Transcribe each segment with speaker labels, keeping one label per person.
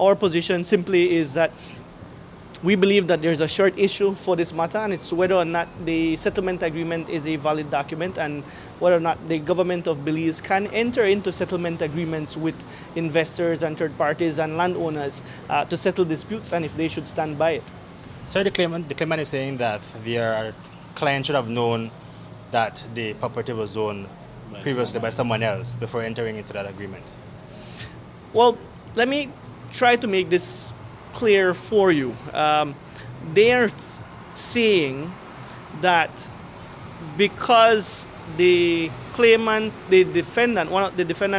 Speaker 1: Our position simply is that we believe that there's a short issue for this matter, and it's whether or not the settlement agreement is a valid document and whether or not the government of Belize can enter into settlement agreements with investors and third parties and landowners to settle disputes, and if they should stand by it.
Speaker 2: So the claimant is saying that their client should have known that the property was owned previously by someone else before entering into that agreement.
Speaker 1: Well, let me try to make this clear for you. They're saying that because the claimant, the defendant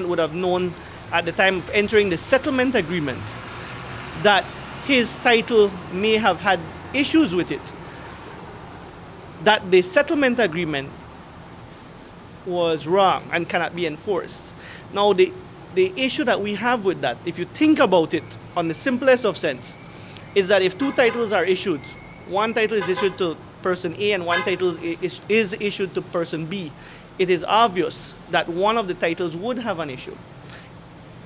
Speaker 1: would have known at the time of entering the settlement agreement that his title may have had issues with it, that the settlement agreement was wrong and cannot be enforced. Now, the issue that we have with that, if you think about it on the simplest of sense, is that if two titles are issued, one title is issued to person A and one title is issued to person B, it is obvious that one of the titles would have an issue.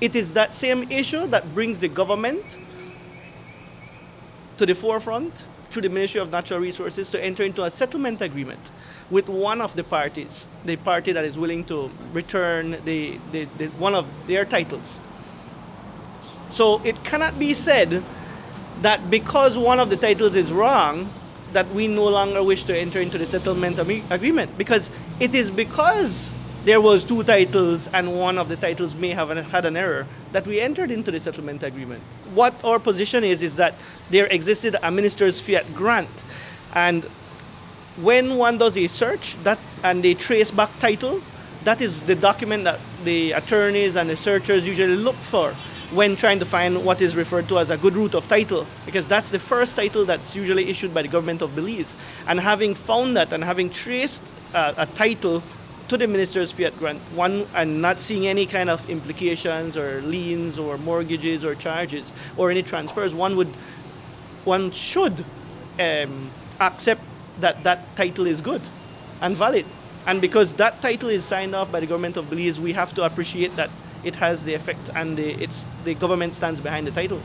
Speaker 1: It is that same issue that brings the government to the forefront through the Ministry of Natural Resources to enter into a settlement agreement with one of the parties, the party that is willing to return the one of their titles. So it cannot be said that because one of the titles is wrong, that we no longer wish to enter into the settlement agreement, because it is because there was two titles and one of the titles may have had an error that we entered into the settlement agreement. What our position is that there existed a minister's fiat grant, and when one does a search and they trace back title, that is the document that the attorneys and the searchers usually look for when trying to find what is referred to as a good root of title, because that's the first title that's usually issued by the government of Belize. And having found that and having traced a title to the minister's fiat grant, one, and not seeing any kind of implications or liens or mortgages or charges or any transfers, one should accept that title is good and valid. And because that title is signed off by the government of Belize, we have to appreciate that it has the effect and the government stands behind the title.